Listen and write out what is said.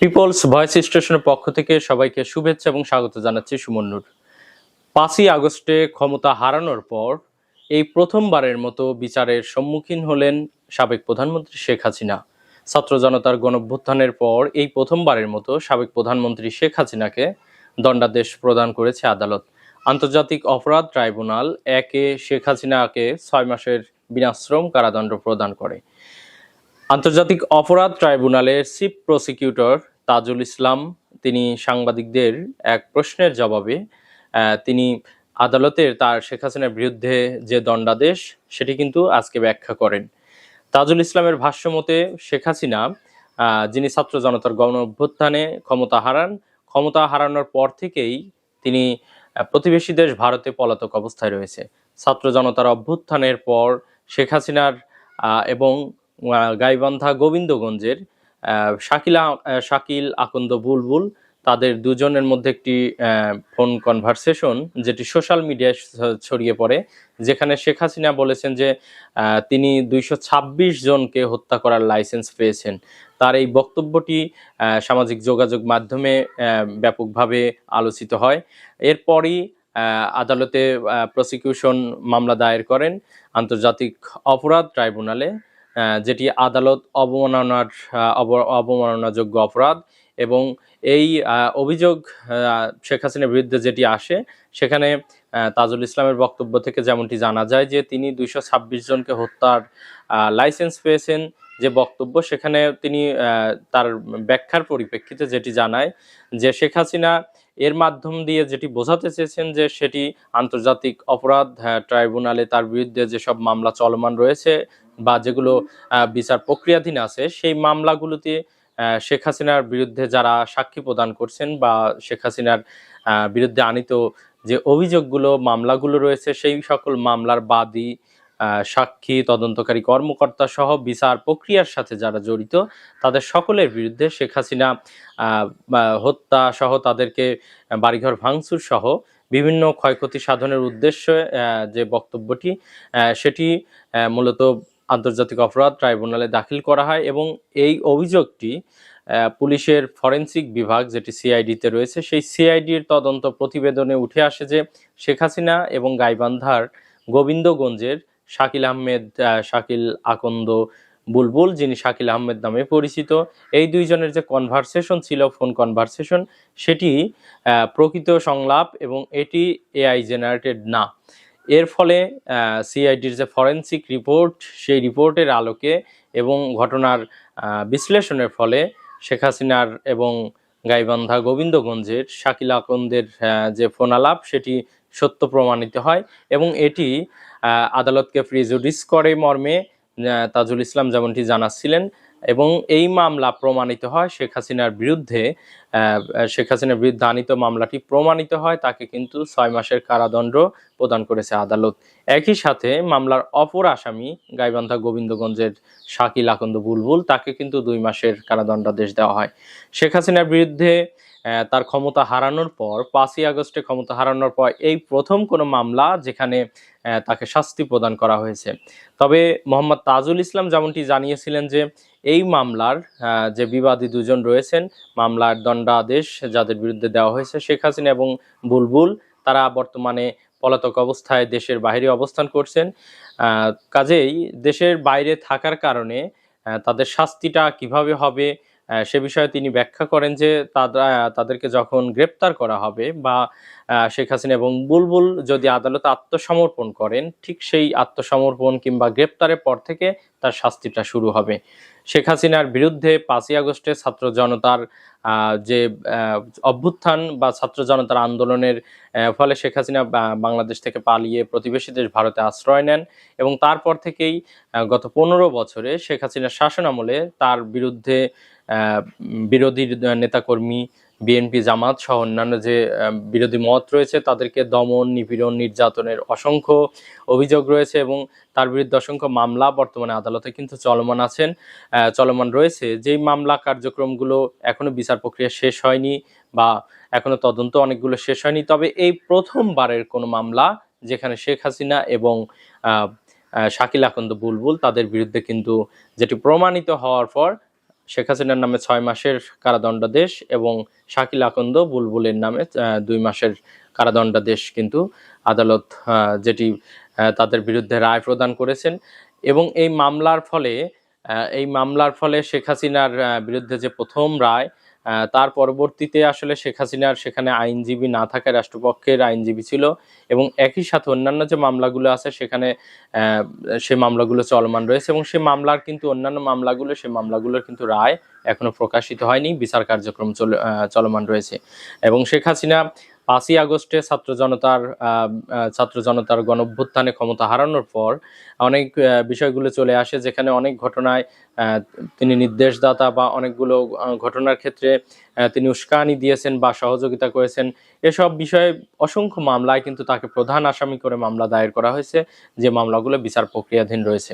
People's voice স্টেশনের পক্ষ থেকে সবাইকে শুভেচ্ছা এবং স্বাগত জানাচ্ছি সুমন নূর। 5ই আগস্টে ক্ষমতা হারানোর পর এই প্রথমবারের মতো বিচারের সম্মুখীন হলেন সাবেক প্রধানমন্ত্রী শেখ হাসিনা। ছাত্র জনতার গণঅভ্যুত্থানের পর এই প্রথমবারের মতো সাবেক প্রধানমন্ত্রী শেখ হাসিনাকে দণ্ডাদেশ প্রদান করেছে আদালত। আন্তর্জাতিক অপরাধ ট্রাইব্যুনাল একে শেখ হাসিনাকে 6 মাসের বিনাশ্রম কারাদণ্ড প্রদান করে। আন্তর্জাতিক অপরাধ ট্রাইব্যুনালের চিফ প্রসিকিউটর তাজুল ইসলাম তিনি সাংবাদিকদের এক প্রশ্নের জবাবে তিনি আদালতের তার শেখ হাসিনার বিরুদ্ধে যে দণ্ডাদেশ সেটি কিন্তু আজকে ব্যাখ্যা করেন। তাজুল ইসলামের ভাষ্য মতে শেখ হাসিনা যিনি ছাত্র জনতার গণ অভ্যুত্থানে ক্ষমতা হারানোর পর থেকেই তিনি প্রতিবেশী দেশ ভারতে পলাতক অবস্থায় রয়েছে। ছাত্র জনতার অভ্যুত্থানের পর শেখ হাসিনার এবং গাইবান্ধা গোবিন্দগঞ্জের শাকিল আকন্দ বুলবুল তাদের দুজনের মধ্যে একটি ফোন কনভারসেশন যেটি সোশ্যাল মিডিয়ায় ছড়িয়ে পড়ে, যেখানে শেখ হাসিনা বলেছেন যে তিনি 226 জনকে হত্যা করার লাইসেন্স পেয়েছেন। তার এই বক্তব্যটি সামাজিক যোগাযোগ মাধ্যমে ব্যাপকভাবে আলোচিত হয়। এরপরই আদালতে প্রসিকিউশন মামলা দায়ের করেন আন্তর্জাতিক অপরাধ ট্রাইব্যুনালে, যেটি আদালত অবমাননাযোগ্য অপরাধ। এবং এই অভিযোগ শেখ হাসিনার বিরুদ্ধে যেটি আসে সেখানে তাজুল ইসলামের বক্তব্য থেকে যেমনটি জানা যায় যে তিনি 226 জনকে হত্যার লাইসেন্স পেয়েছেন যে বক্তব্য, সেখানে তিনি তার ব্যাখ্যার পরিপ্রেক্ষিতে যেটি জানায় যে শেখ হাসিনা এর মাধ্যম দিয়ে যেটি বোঝাতে চেয়েছেন যে সেটি আন্তর্জাতিক অপরাধ ট্রাইব্যুনালে তার বিরুদ্ধে যেসব মামলা চলমান রয়েছে বা যেগুলো বিচার প্রক্রিয়াধীন আছে সেই মামলাগুলোতে শেখ হাসিনার বিরুদ্ধে যারা সাক্ষী প্রদান করছেন বা শেখ হাসিনার বিরুদ্ধে আনিত যে অভিযোগগুলো মামলাগুলো রয়েছে সেই সকল মামলার বাদী, সাক্ষী, তদন্তকারী কর্মকর্তা সহ বিচার প্রক্রিয়ার সাথে যারা জড়িত তাদের সকলের বিরুদ্ধে শেখ হাসিনা হত্যা সহ তাদেরকে বাড়িঘর ভাঙচুর সহ বিভিন্ন ক্ষয়ক্ষতি সাধনের উদ্দেশ্যে যে বক্তব্যটি সেটি মূলত আন্তর্জাতিক অপরাধ ট্রাইব্যুনালে দাখিল করা হয়। এবং এই অভিযোগটি পুলিশের ফরেনসিক বিভাগ যেটি সিআইডিতে রয়েছে সেই সিআইডির তদন্ত প্রতিবেদনে উঠে আসে যে শেখ হাসিনা এবং গাইবান্ধার গোবিন্দগঞ্জের শাকিল আকন্দ বুলবুল, যিনি শাকিল আহমেদ নামে পরিচিত, এই দুইজনের যে কনভারসেশন ছিল, ফোন কনভারসেশন, সেটি প্রকৃত সংলাপ এবং এটি এআই জেনারেটেড না। এর ফলে সিআইডির যে ফরেনসিক রিপোর্ট সেই রিপোর্টের আলোকে এবং ঘটনার বিশ্লেষণের ফলে শেখ হাসিনার এবং গাইবান্ধা গোবিন্দগঞ্জের শাকিল আকন্দের যে ফোন আলাপ সেটি সত্য প্রমাণিত হয় এবং এটি আদালতকে প্রিজুডিস করে মর্মে তাজুল ইসলাম যেমনটি জানাচ্ছিলেন। এবং এই মামলা প্রমাণিত হয় শেখ হাসিনার বিরুদ্ধে আনিত মামলাটি প্রমাণিত হয়, তাকে কিন্তু 6 মাসের কারাদণ্ড প্রদান করেছে আদালত। একই সাথে মামলার অপর আসামি গাইবান্ধা গোবিন্দগঞ্জের শাকিল আকন্দ বুলবুল তাকে কিন্তু 2 মাসের কারাদণ্ডাদেশ দেওয়া হয়। শেখ হাসিনার বিরুদ্ধে তার ক্ষমতা হারানোর পর 5ই আগস্টে ক্ষমতা হারানোর পর এই প্রথম কোনো মামলা যেখানে তাকে শাস্তি প্রদান করা হয়েছে। তবে মোহাম্মদ তাজুল ইসলাম যেমনটি জানিয়েছিলেন যে এই মামলার যে বিবাদী দুজন রয়েছেন, মামলার দণ্ডাদেশ যাদের বিরুদ্ধে দেওয়া হয়েছে শেখ হাসিনা এবং বুলবুল, তারা বর্তমানে পলাতক অবস্থায় দেশের বাইরে অবস্থান করছেন। কাজেই দেশের বাইরে থাকার কারণে তাদের শাস্তিটা কিভাবে হবে সে বিষয়ে তিনি ব্যাখ্যা করেন যে তাদেরকে যখন গ্রেপ্তার করা হবে বা শেখ হাসিনা এবং বুলবুল যদি আদালতে আত্মসমর্পণ করেন, ঠিক সেই আত্মসমর্পণ কিংবা গ্রেপ্তারের পর থেকে তার শাস্তিটা শুরু হবে। শেখ হাসিনার বিরুদ্ধে 5ই আগস্টে ছাত্র জনতার যে অভ্যুত্থান বা ছাত্র জনতার আন্দোলনের ফলে শেখ হাসিনা বাংলাদেশ থেকে পালিয়ে প্রতিবেশী দেশ ভারতে আশ্রয় নেন এবং তারপর থেকেই গত 15 বছরে শেখ হাসিনার শাসনামলে তার বিরুদ্ধে বিরোধী নেতাকর্মী, বিএনপি, জামাত সহ অন্যান্য যে বিরোধী মত রয়েছে তাদেরকে দমন, নিপীড়ন, নির্যাতনের অসংখ্য অভিযোগ রয়েছে এবং তার বিরুদ্ধে অসংখ্য মামলা বর্তমানে আদালতে কিন্তু চলমান রয়েছে। যেই মামলা কার্যক্রমগুলো এখনো বিচার প্রক্রিয়া শেষ হয়নি বা এখনো তদন্ত অনেকগুলো শেষ হয়নি, তবে এই প্রথমবারের কোনো মামলা যেখানে শেখ হাসিনা এবং শাকিল আকন্দ বুলবুল তাদের বিরুদ্ধে কিন্তু যেটি প্রমাণিত হওয়ার পর শেখ হাসিনার নামে 6 মাসের কারাদণ্ডাদেশ এবং শাকিল আকন্দ বুলবুলের নামে 2 মাসের কারাদণ্ডাদেশ কিন্তু আদালত যেটি তাদের বিরুদ্ধে রায় প্রদান করেছেন। এবং এই মামলার ফলে শেখ হাসিনার বিরুদ্ধে যে প্রথম রায়, তার পরবর্তীতে আসলে শেখ হাসিনার সেখানে আইনজীবী না থাকায় রাষ্ট্রপক্ষের আইনজীবী ছিল এবং একই সাথে অন্যান্য যে মামলাগুলো আছে সেখানে সে মামলাগুলো চলমান রয়েছে এবং সে মামলাগুলোর কিন্তু রায় এখনো প্রকাশিত হয়নি, বিচার কার্যক্রম চলমান রয়েছে। এবং শেখ হাসিনা 5ই আগস্টে ছাত্র জনতার গণঅভ্যুত্থানে ক্ষমতা হারানোর পর অনেক বিষয়গুলো চলে আসে, যেখানে অনেক ঘটনায় তিনি নির্দেশদাতা বা অনেকগুলো ঘটনার ক্ষেত্রে তিনি উস্কানি দিয়েছেন বা সহযোগিতা করেছেন। এসব বিষয়ে অসংখ্য মামলায় কিন্তু তাকে প্রধান আসামি করে মামলা দায়ের করা হয়েছে, যে মামলাগুলো বিচার প্রক্রিয়াধীন রয়েছে।